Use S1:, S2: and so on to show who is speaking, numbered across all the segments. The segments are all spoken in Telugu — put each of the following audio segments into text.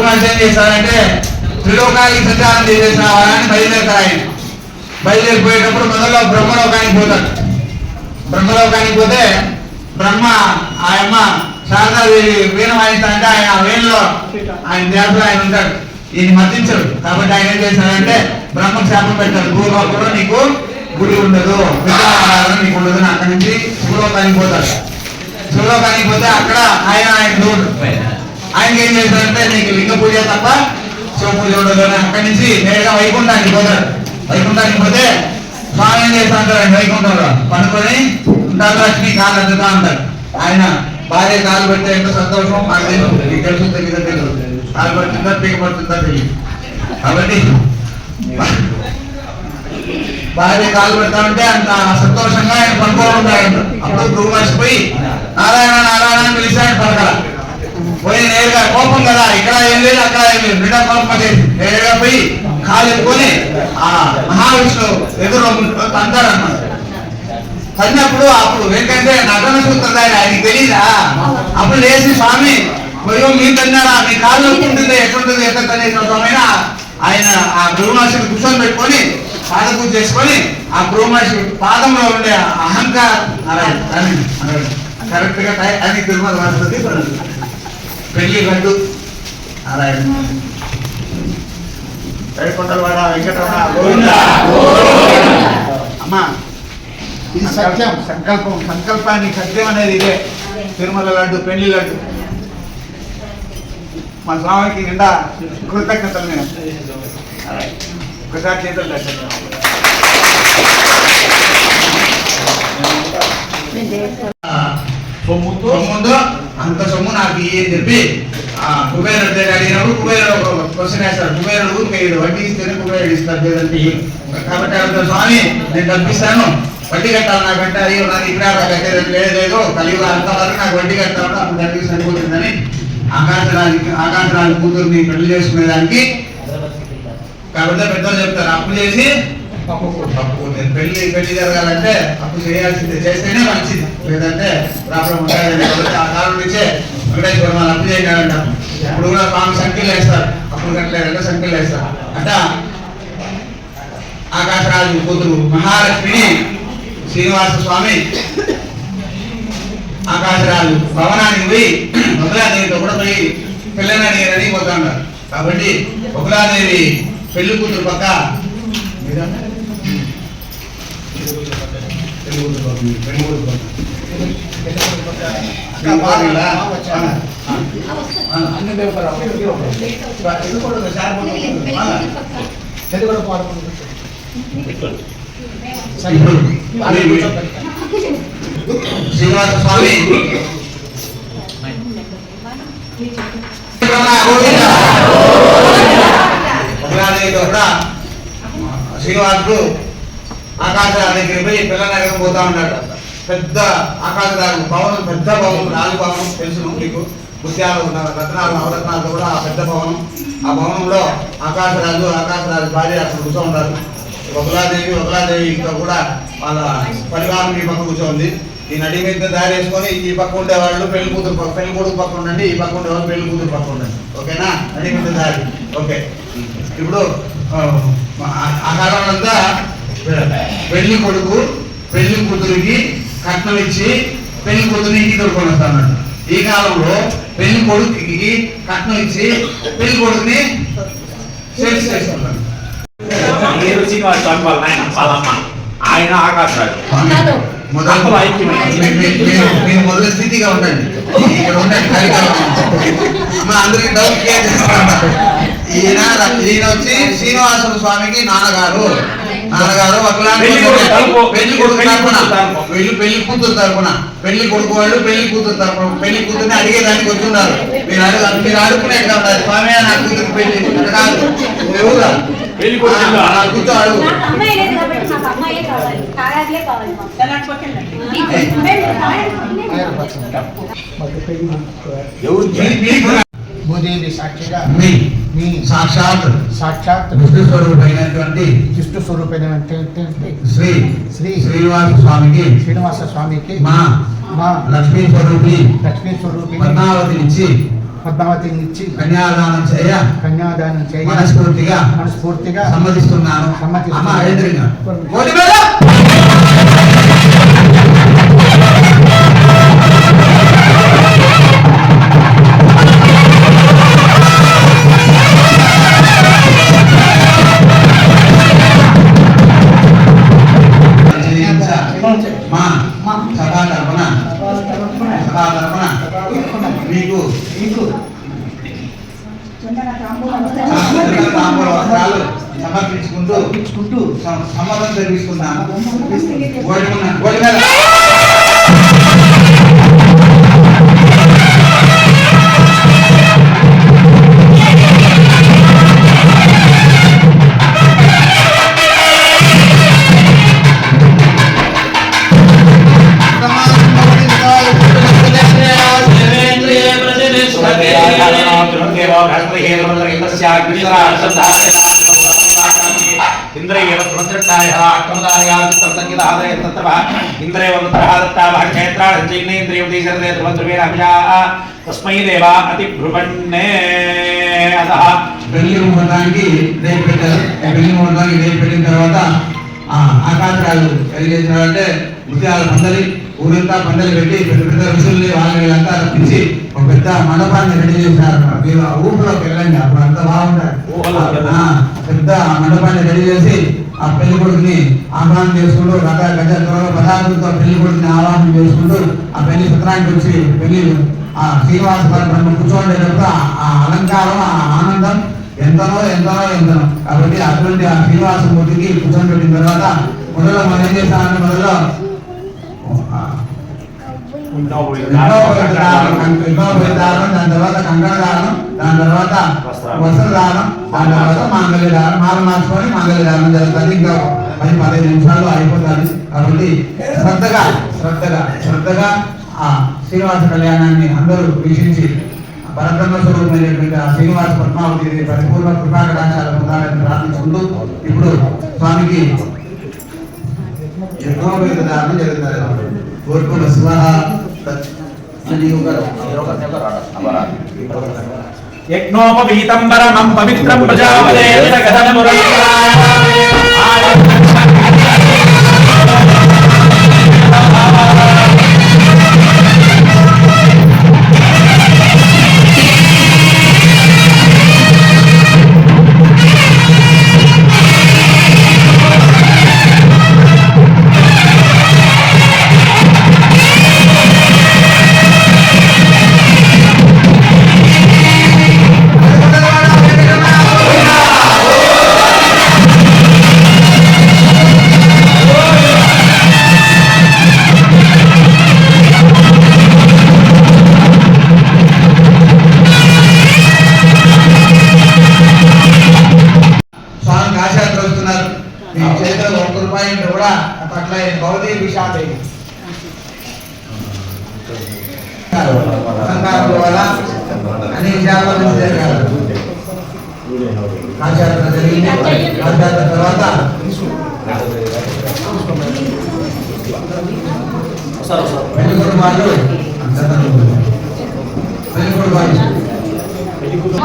S1: మనిషి ఏం చేస్తారంటే త్రిలోకానికి సంచారం చేసేసిన వాళ్ళని బయలుదేరుతారు. ఆయన బయలుదేరిపోయేటప్పుడు మొదల్లో బ్రహ్మలోకానికి పోతాడు. బ్రహ్మలోకానికి పోతే బ్రహ్మ ఆయమ్మ శారదాదేవి వీణ వాయిస్తానంటే ఆయన ఆ వీణలో ఆయన ధ్యాసలో ఆయన ఉంటాడు. ఈయన మర్తించడు కాబట్టి ఆయన ఏం చేశాడంటే బ్రహ్మకు శాపం పెట్టాడు. భూలోకంలో నీకు గుడి ఉండదు, విగ్రహారాధన నీకు ఉండదు. అక్కడి నుంచి శివలోకానికి పోతాడు. శివలోకానికి పోతే అక్కడ ఆయన చూడు ఆయనకి ఏం చేశాడంటే నీకు లింగ పూజ తప్ప శివ పూజ ఉండదు అని అక్కడి నుంచి నేరుగా వైకుంఠానికి పోతాడు. వైకుంఠానికి పోతే స్వామి ఏం చేస్తా ఉంటారు, ఆయన వైకుంఠంలో పనుకొని ఉంటారు. లక్ష్మి కాళ్ళు అద్దుతా ఉంటారు. ఆయన భార్య కాలు పెడితే ఎంత సంతోషం నాకు తెలుసు, నీకు తెలుసు తెలియదు తెలుసు, కాలు పడుతుందా పీక పడుతుందా తెలియదు. కాబట్టి భార్య కాలు పెడతా ఉంటే అంత సంతోషంగా ఆయన పనుకోవాలి. అప్పుడు గురువు మర్చిపోయి నారాయణ నారాయణ అని పిలిచి ఆయన పడగల పోయి నేరుగా కోపం కదా, ఇక్కడ ఏం లేదు అక్కడ ఏం లేదు, నిండా కోపం వచ్చేసి నేరుగా పోయి కాలు ఎత్తుకొని ఆ మహావిష్ణువు ఎదురు తంటారన్నమాట. తన్నప్పుడు అప్పుడు ఏంటంటే నటన సూత్రధారి ఆయనకి తెలీదా. అప్పుడు లేచి స్వామి పోయో మీరు తన్నారా, మీ కాళ్ళు ఉంటుంది ఎట్లుంటుంది ఎట్లా తనేసిన స్వామి ఆయన ఆ బ్రహ్మర్షిని కూర్చొని పెట్టుకొని పాద పూజ చేసుకొని ఆ బ్రహ్మర్షి పాదంలో ఉండే అహంకారం కరెక్ట్ గా అని తిరుమల వస్తుంది. పెళ్లి గడ్డు నారాయణ కొండలవాడ వెంకటరమణ అమ్మా ఇది సత్యం. సంకల్పాన్ని సత్యం అనేది ఇదే. తిరుమల లడ్డు పెళ్లి లడ్డు మా స్వామికి నిండా కృతజ్ఞతలు. నేను ఒకసారి చేతులు సొమ్ముందో అంత సొమ్ము నాకు అని చెప్పి కుబేరుడు దగ్గర అడిగినప్పుడు కుబేరుడు క్వశ్చన్ వేస్తాడు. కుబేరుడు మీరు వడ్డీ ఇస్తేనే కుబేరుడు ఇస్తారు లేదంటే. కాబట్టి అడుగుతాడు స్వామి నేను డబ్బిస్తాను వడ్డీ కట్టాలి నాకంటే. అయ్యో నాకు ఇక్కడ కట్టేది లేదు కలిగి అంతవరకు నాకు వడ్డీ కట్టాలి అప్పుడు దగ్గరికి సరిపోతుందని ఆకాంక్షరాజు కూతురుని పెళ్లి చేసుకునేదానికి. కాబట్టి పెద్దలు చెప్తారు అప్పు చేసి పెళ్లి జరగాలంటే అప్పు చేయాల్సిందే, చేస్తేనే మంచిది, లేదంటే ప్రాబ్లం ఉంటుంది. కాబట్టి ఆ కాలం నుంచే వెంకటేశ్వర వాళ్ళు అప్పు చేయాలంట. ఇప్పుడు కూడా స్వామి సంఖ్యలు వేస్తారు, అప్పుడు కట్టలేదంటే సంఖ్యలు వేస్తారు అంట. ఆకాశరాజు కూతురు మహాలక్ష్మిని శ్రీనివాస స్వామి ఆకాశరాజు భవనానికి పోయి బకులాదేవితో కూడా పోయి పిల్లని రెడీ పోతా ఉన్నారు. కాబట్టి బకులాదేవి పెళ్లి కూతురు పక్క శ్రీనివాస స్వామి శ్రీనివాసుడు ఆకాశరాజు దగ్గర పోయి పిల్లనగరం పోతా ఉన్నాడు. పెద్ద ఆకాశరాజు భవనం, పెద్ద భవనం, రాజు భవనం తెలుసు మీకు. ముత్యాలు రత్నాలు నవరత్నాలతో కూడా ఆ పెద్ద భవనం. ఆ భవనంలో ఆకాశరాజు భార్య అక్కడ కూర్చో ఉంటారు. బకులాదేవితో కూడా వాళ్ళ పరివారం ఈ పక్క కూర్చోంది. ఈ నడి మీద దారి వేసుకొని ఈ పక్క ఉండేవాళ్ళు పెళ్లి కొడుకు పక్క ఉండండి, ఈ పక్క ఉండేవాళ్ళు పెళ్లి కూతురు పక్క ఉండండి. ఓకేనా? నడి మీద దారి. ఓకే. ఇప్పుడు ఆ కాలం అంతా పెళ్లి కొడుకు పెళ్లి కూతురికి కట్నం ఇచ్చి పెళ్లి కూతురిని ఇంటికి తోడుకొని వస్తాడు. ఈ కాలంలో పెళ్లి కొడుకుకి కట్నం ఇచ్చి పెళ్లి కొడుకుని సేల్స్ చేసుకుంటాడు.
S2: ఆయన ఆకాశరాజు
S1: మీరు మొదటి స్థితిగా ఉండండి, ఇక్కడ ఉండండి. అందరికి డౌట్ క్లియర్ చేస్తాను. ఈయన వచ్చి శ్రీనివాస స్వామికి నాన్నగారు పెళ్లి కొడుకు తరపున పెళ్లి కూతురు తరపున పెళ్లి కొడుకు వాళ్ళు పెళ్లి కూతురు తరపున పెళ్లి కూతుర్ని అడిగేదానికి వచ్చున్నారు. మీరు అడుగునే కదా స్వామి నా కూతురు పెళ్లి కాదు ఎవరు కూర్చో అడుగు.
S3: భూదేవి సాక్షిగా
S1: మీ సాక్షాత్
S3: విష్ణు
S1: స్వరూపమైనటువంటి శ్రీనివాస స్వామికి
S3: మా
S1: లక్ష్మీ స్వరూపి
S3: పద్మావతి
S1: నుంచి
S3: పద్మావతిని ఇచ్చి
S1: కన్యాదానం చేయ మనస్ఫూర్తిగా సమ్మతిస్తున్నాను. అమ్మ ఐదరిగా కోటి మీద మా సభా తరపున మీకు తాంబూల వస్త్రాలు సమర్పించుకుంటూ సమ్మతం తెలిపిస్తున్నాను. గోడి మీద
S2: తస్మై దేవా అతి భ్రువన్నే
S1: పెళ్లి ముహూర్తానికి రేపు పెట్టారు. పెళ్లి ముహూర్తానికి రేపు పెట్టిన తర్వాత ఆకాశాలు కలిగేసినారంటే ముత్యాల పందలి ఊరంతా పందలు పెట్టి పెద్ద పెద్ద ఋషుల్ని వీళ్ళంతా రప్పించి ఒక పెద్ద మండపాన్ని రెడీ చేశారు. మీరు ఊపిలోకి వెళ్ళండి, అప్పుడు అంత బాగుంటారు. పెద్ద మండపాన్ని రెడీ చేసి ఆ పెళ్లి కొడుకుని ఆహ్వానం చేసుకుంటూ గజ పదార్థంతో పెళ్లి కొడుకుని ఆహ్వానం చేసుకుంటూ ఆ పెళ్లి చిత్రానికి వచ్చి పెళ్లి ఆ శ్రీనివాస బ్రహ్మ కూర్చోండేటప్పుడు ఆ అలంకారం ఆ ఆనందం ఎంతనో కాబట్టి అటువంటి ఆ శ్రీనివాసమూర్తికి కూర్చొని పెట్టిన తర్వాత మొదలు మనం ఏం చేస్తామంటే మొదలు దాని తర్వాత కంకణదానం, దాని తర్వాత వస్త్రదానం, దాని తర్వాత మాంగళ్యదానం, మాల మార్చుకొని మాంగళ్యదానం జరుగుతుంది. ఇంకా 10-15 నిమిషాల్లో అయిపోతుంది. కాబట్టి శ్రద్ధగా ఆ శ్రీనివాస కళ్యాణాన్ని అందరూ వీక్షించి పరబ్రహ్మ స్వరూపమైనటువంటి ఆ శ్రీనివాస పద్మావతి పరిపూర్ణ కృపాకటాక్షాలు పొందాలని ప్రార్థించుకుంటూ ఇప్పుడు స్వామికి యజ్ఞోపేతదానం జరుగుతుంది. కోరుకున్న స్వాహ
S2: యజ్ఞోపవీతంబరమం పవిత్రం ప్రజాపతే
S1: కూడా పట్ల భౌతిక విషయాలు అన్ని విషయాల్లో జరగాలి. ఆచార్య జరిగింది. ఆచార్య తర్వాత పెళ్ళికొడు వాళ్ళు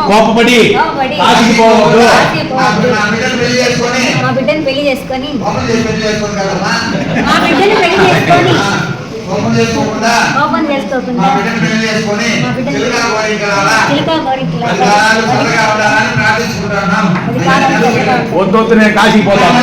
S2: కోపపడి
S4: మా బిడ్డను పెళ్లి చేసుకొని కోపం చేసుకోకుండా
S2: వద్దు నేను కాశీకి పోతాను.